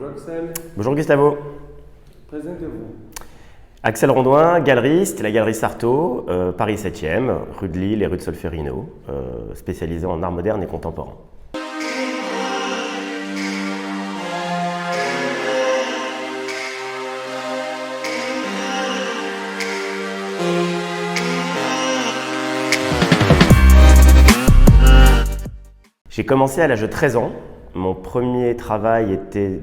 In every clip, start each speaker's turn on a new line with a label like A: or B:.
A: Bonjour Axel,
B: Bonjour Gustavo.
A: présentez-vous.
B: Axel Rondoin, galeriste, la galerie Sarto, Paris 7e, rue de Lille et rue de Solferino, spécialisé en art moderne et contemporain. J'ai commencé à l'âge de 13 ans. Mon premier travail était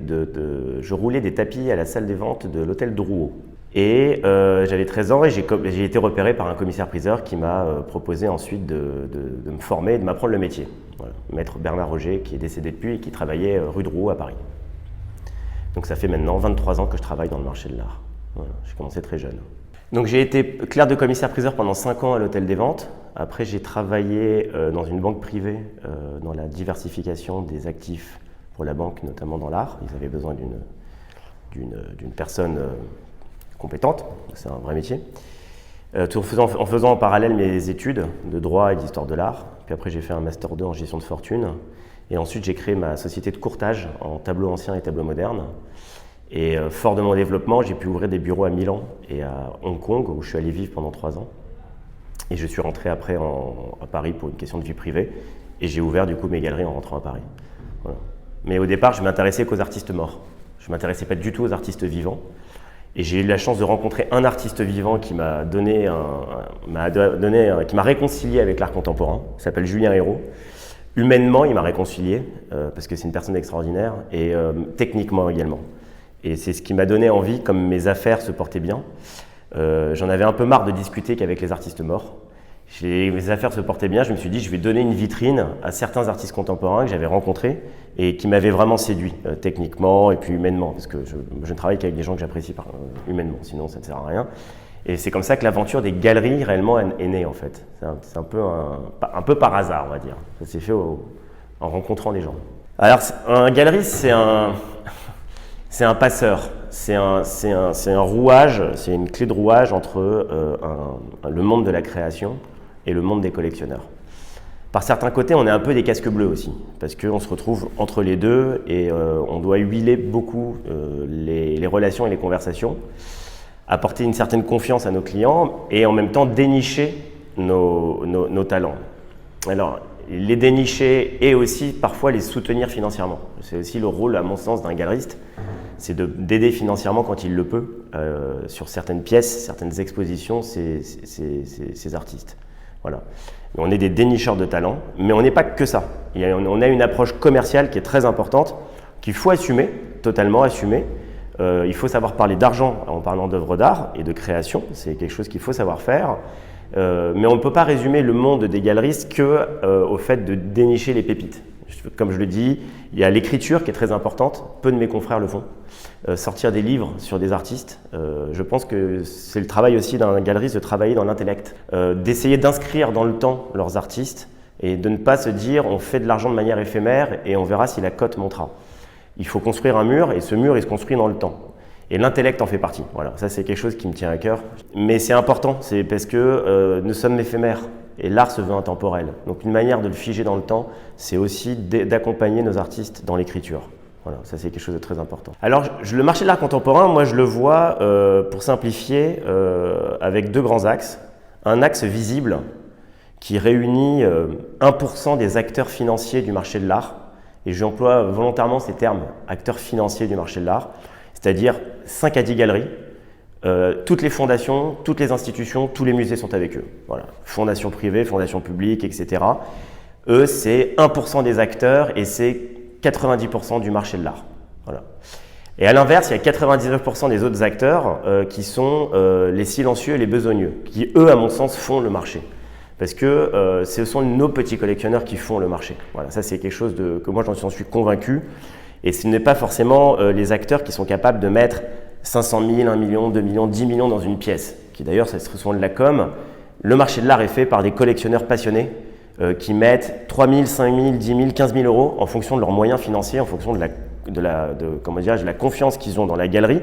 B: je roulais des tapis à la salle des ventes de l'hôtel Drouot. Et j'avais 13 ans et j'ai été repéré par un commissaire-priseur qui m'a proposé ensuite de me former et de m'apprendre le métier. Voilà. Maître Bernard Roger, qui est décédé depuis et qui travaillait rue Drouot à Paris. Donc ça fait maintenant 23 ans que je travaille dans le marché de l'art. Voilà. J'ai commencé très jeune. Donc j'ai été clerc de commissaire-priseur pendant 5 ans à l'hôtel des ventes. Après j'ai travaillé dans une banque privée dans la diversification des actifs pour la banque, notamment dans l'art. Ils avaient besoin d'une personne compétente, c'est un vrai métier. Tout en faisant en parallèle mes études de droit et d'histoire de l'art. Puis après j'ai fait un master 2 en gestion de fortune. Et ensuite j'ai créé ma société de courtage en tableaux anciens et tableaux modernes. Et fort de mon développement, j'ai pu ouvrir des bureaux à Milan et à Hong Kong, où je suis allé vivre pendant 3 ans. Et je suis rentré après à Paris pour une question de vie privée. Et j'ai ouvert du coup mes galeries en rentrant à Paris. Voilà. Mais au départ, je m'intéressais qu'aux artistes morts. Je ne m'intéressais pas du tout aux artistes vivants. Et j'ai eu la chance de rencontrer un artiste vivant qui m'a qui m'a réconcilié avec l'art contemporain. Il s'appelle Julien Hérault. Humainement, il m'a réconcilié, parce que c'est une personne extraordinaire, et techniquement également. Et c'est ce qui m'a donné envie, comme mes affaires se portaient bien. J'en avais un peu marre de discuter qu'avec les artistes morts. Mes affaires se portaient bien, je me suis dit je vais donner une vitrine à certains artistes contemporains que j'avais rencontrés et qui m'avaient vraiment séduit, techniquement et puis humainement, parce que je ne travaille qu'avec des gens que j'apprécie humainement, sinon ça ne sert à rien. Et c'est comme ça que l'aventure des galeries réellement est née en fait. C'est un peu par hasard, on va dire. Ça s'est fait en rencontrant des gens. Alors un galeriste, c'est un passeur, c'est un rouage, c'est une clé de rouage entre le monde de la création et le monde des collectionneurs. Par certains côtés, on est un peu des casques bleus aussi, parce qu'on se retrouve entre les deux et on doit huiler beaucoup les relations et les conversations, apporter une certaine confiance à nos clients et en même temps dénicher nos talents. Alors, les dénicher et aussi parfois les soutenir financièrement. C'est aussi le rôle, à mon sens, d'un galeriste, c'est d'aider financièrement quand il le peut sur certaines pièces, certaines expositions, ces artistes. Voilà. On est des dénicheurs de talents, mais on n'est pas que ça. On a une approche commerciale qui est très importante, qu'il faut assumer, totalement assumer. Il faut savoir parler d'argent en parlant d'œuvres d'art et de création, c'est quelque chose qu'il faut savoir faire. Mais on ne peut pas résumer le monde des galeristes qu'au fait de dénicher les pépites. Comme je le dis, il y a l'écriture qui est très importante, peu de mes confrères le font. Sortir des livres sur des artistes, je pense que c'est le travail aussi d'un galeriste de travailler dans l'intellect, d'essayer d'inscrire dans le temps leurs artistes et de ne pas se dire on fait de l'argent de manière éphémère et on verra si la cote montera. Il faut construire un mur et ce mur il se construit dans le temps. Et l'intellect en fait partie. Voilà, ça c'est quelque chose qui me tient à cœur. Mais c'est important, c'est parce que nous sommes éphémères et l'art se veut intemporel. Donc une manière de le figer dans le temps, c'est aussi d'accompagner nos artistes dans l'écriture. Voilà, ça c'est quelque chose de très important. Alors le marché de l'art contemporain, moi je le vois, pour simplifier, avec 2 grands axes. Un axe visible qui réunit 1% des acteurs financiers du marché de l'art. Et j'emploie volontairement ces termes, acteurs financiers du marché de l'art. C'est-à-dire 5 à 10 galeries, toutes les fondations, toutes les institutions, tous les musées sont avec eux. Voilà. Fondations privées, fondations publiques, etc. Eux, c'est 1% des acteurs et c'est 90% du marché de l'art. Voilà. Et à l'inverse, il y a 99% des autres acteurs qui sont les silencieux et les besogneux, qui eux, à mon sens, font le marché. Parce que ce sont nos petits collectionneurs qui font le marché. Voilà, ça c'est quelque chose que moi j'en suis convaincu. Et ce n'est pas forcément les acteurs qui sont capables de mettre 500 000, 1 million, 2 millions, 10 millions dans une pièce, qui d'ailleurs, ça serait souvent de la com. Le marché de l'art est fait par des collectionneurs passionnés qui mettent 3 000, 5 000, 10 000, 15 000 euros en fonction de leurs moyens financiers, en fonction de la confiance qu'ils ont dans la galerie.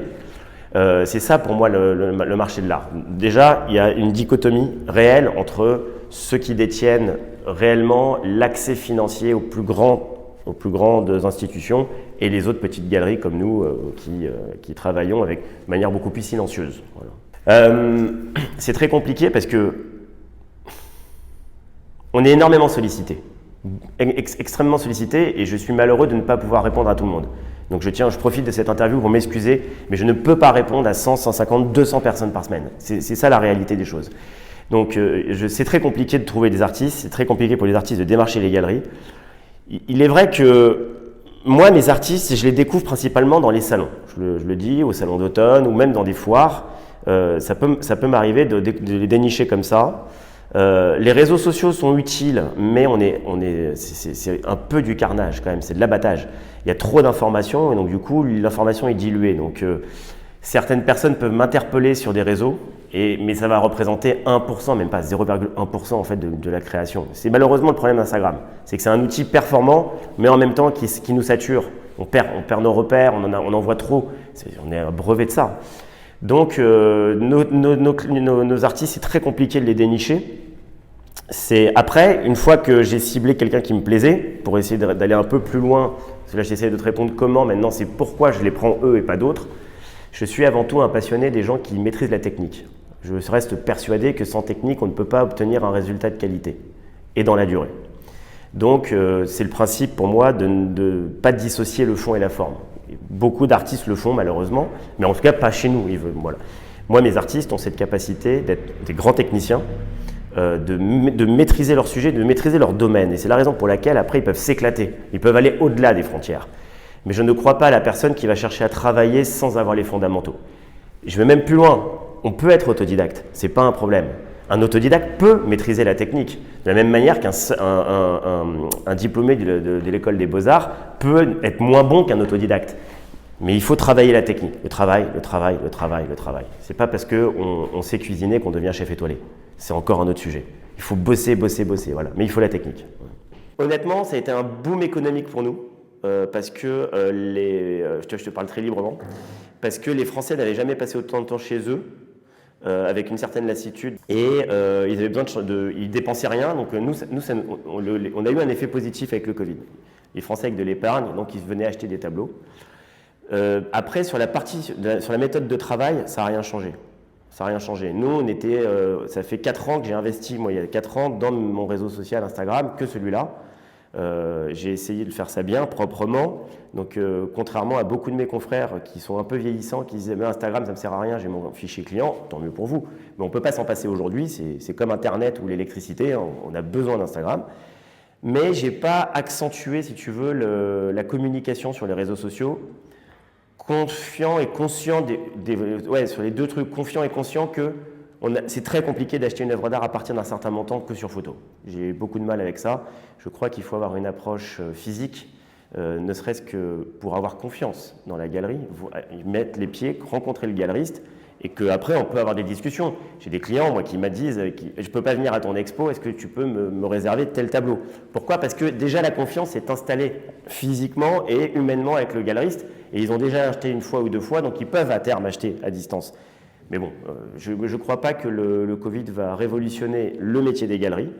B: C'est ça pour moi le marché de l'art. Déjà, il y a une dichotomie réelle entre ceux qui détiennent réellement l'accès financier au plus grand aux plus grandes institutions et les autres petites galeries comme nous qui travaillons de manière beaucoup plus silencieuse. Voilà. C'est très compliqué parce que on est énormément sollicité, extrêmement sollicité, et je suis malheureux de ne pas pouvoir répondre à tout le monde. Donc je profite de cette interview pour m'excuser, mais je ne peux pas répondre à 100, 150, 200 personnes par semaine. C'est ça la réalité des choses. Donc c'est très compliqué de trouver des artistes, c'est très compliqué pour les artistes de démarcher les galeries. Il est vrai que moi, mes artistes, je les découvre principalement dans les salons. Je le dis, au salon d'automne ou même dans des foires. Ça peut m'arriver de les dénicher comme ça. Les réseaux sociaux sont utiles, mais c'est un peu du carnage quand même, c'est de l'abattage. Il y a trop d'informations et donc du coup l'information est diluée. Donc certaines personnes peuvent m'interpeller sur des réseaux, mais ça va représenter 1%, même pas 0,1% en fait de la création. C'est malheureusement le problème d'Instagram, c'est que c'est un outil performant, mais en même temps qui nous sature. On perd nos repères, on en voit trop, on est brevet de ça. Donc nos artistes, c'est très compliqué de les dénicher. Après, une fois que j'ai ciblé quelqu'un qui me plaisait, pour essayer d'aller un peu plus loin, parce que là j'essaie de te répondre comment, maintenant c'est pourquoi je les prends eux et pas d'autres, je suis avant tout un passionné des gens qui maîtrisent la technique. Je reste persuadé que sans technique, on ne peut pas obtenir un résultat de qualité, et dans la durée. Donc c'est le principe pour moi de ne pas dissocier le fond et la forme. Beaucoup d'artistes le font malheureusement, mais en tout cas pas chez nous. Voilà. Moi, mes artistes ont cette capacité d'être des grands techniciens, de maîtriser leur sujet, de maîtriser leur domaine. Et c'est la raison pour laquelle après ils peuvent s'éclater, ils peuvent aller au-delà des frontières. Mais je ne crois pas à la personne qui va chercher à travailler sans avoir les fondamentaux. Je vais même plus loin, on peut être autodidacte, c'est pas un problème. Un autodidacte peut maîtriser la technique, de la même manière qu'un diplômé de l'école des beaux-arts peut être moins bon qu'un autodidacte. Mais il faut travailler la technique, le travail. C'est pas parce qu'on sait cuisiner qu'on devient chef étoilé. C'est encore un autre sujet. Il faut bosser, voilà. Mais il faut la technique. Honnêtement, ça a été un boom économique pour nous, parce que je te parle très librement, parce que les Français n'avaient jamais passé autant de temps chez eux, avec une certaine lassitude, et ils avaient besoin ils dépensaient rien, donc on a eu un effet positif avec le Covid. Les Français avec de l'épargne, donc ils venaient acheter des tableaux. Après, sur la méthode de travail, ça n'a rien changé. Nous, ça fait 4 ans que j'ai investi, moi il y a 4 ans, dans mon réseau social Instagram, que celui-là. J'ai essayé de faire ça bien, proprement. Donc, contrairement à beaucoup de mes confrères qui sont un peu vieillissants, qui disaient mais Instagram, ça ne me sert à rien, j'ai mon fichier client, tant mieux pour vous. Mais on ne peut pas s'en passer aujourd'hui, c'est comme Internet ou l'électricité, hein, on a besoin d'Instagram. Mais je n'ai pas accentué, si tu veux, la communication sur les réseaux sociaux, confiant et conscient sur les deux trucs, confiant et conscient que c'est très compliqué d'acheter une œuvre d'art à partir d'un certain montant que sur photo. J'ai beaucoup de mal avec ça. Je crois qu'il faut avoir une approche physique, ne serait-ce que pour avoir confiance dans la galerie, mettre les pieds, rencontrer le galeriste, et qu'après on peut avoir des discussions. J'ai des clients moi qui me disent je ne peux pas venir à ton expo, est-ce que tu peux me réserver tel tableau? Pourquoi? Parce que déjà la confiance est installée physiquement et humainement avec le galeriste, et ils ont déjà acheté une fois ou deux fois, donc ils peuvent à terme acheter à distance. Mais bon, je ne crois pas que le Covid va révolutionner le métier des galeries.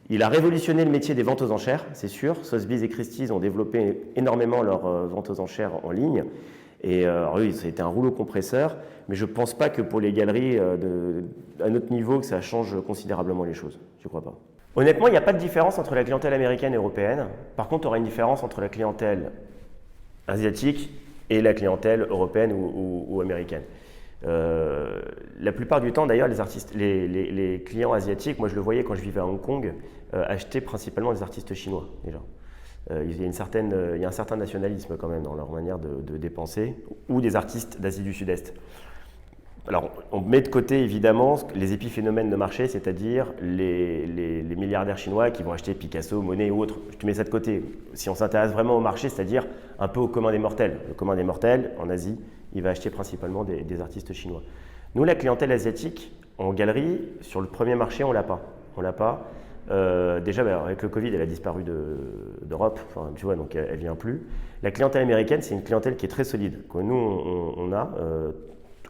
B: Il a révolutionné le métier des ventes aux enchères, c'est sûr. Sotheby's et Christie's ont développé énormément leurs ventes aux enchères en ligne. Et oui, ça a été un rouleau compresseur, mais je ne pense pas que pour les galeries à notre niveau, que ça change considérablement les choses. Je ne crois pas. Honnêtement, il n'y a pas de différence entre la clientèle américaine et européenne. Par contre, il y aura une différence entre la clientèle asiatique et la clientèle européenne ou américaine. La plupart du temps, d'ailleurs, les clients asiatiques, moi je le voyais quand je vivais à Hong Kong, achetaient principalement des artistes chinois déjà. Il y a un certain nationalisme quand même dans leur manière de dépenser, ou des artistes d'Asie du Sud-Est. Alors, on met de côté évidemment les épiphénomènes de marché, c'est-à-dire les milliardaires chinois qui vont acheter Picasso, Monet ou autres. Je te mets ça de côté. Si on s'intéresse vraiment au marché, c'est-à-dire un peu au commun des mortels. Le commun des mortels, en Asie, il va acheter principalement des artistes chinois. Nous, la clientèle asiatique, en galerie, sur le premier marché, on l'a pas. Déjà, avec le Covid, elle a disparu d'Europe, enfin, tu vois, donc elle vient plus. La clientèle américaine, c'est une clientèle qui est très solide, que nous, on a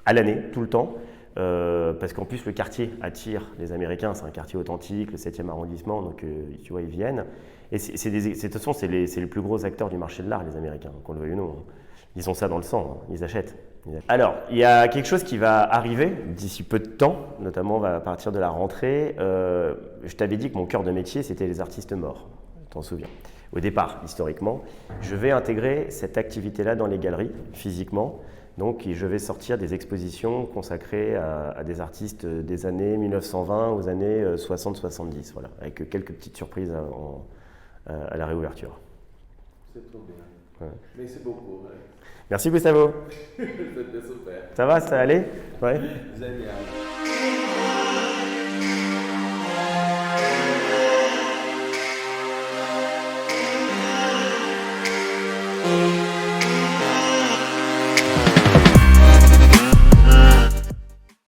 B: à l'année, tout le temps. parce qu'en plus le quartier attire les Américains, c'est un quartier authentique, le 7e arrondissement, donc tu vois, ils viennent. Et de toute façon, c'est les plus gros acteurs du marché de l'art, les Américains, qu'on le veuille ou non. Ils ont ça dans le sang, hein, ils achètent. Alors, il y a quelque chose qui va arriver d'ici peu de temps, notamment à partir de la rentrée. Je t'avais dit que mon cœur de métier, c'était les artistes morts, tu t'en souviens. Au départ, historiquement, je vais intégrer cette activité-là dans les galeries, physiquement. Donc, je vais sortir des expositions consacrées à des artistes des années 1920 aux années 60-70, voilà, avec quelques petites surprises à la réouverture.
A: C'est trop bien.
B: Ouais.
A: Merci beaucoup. Ouais.
B: Merci Gustavo.
A: C'était super.
B: Ça va, ça allait? Ouais.
A: Génial.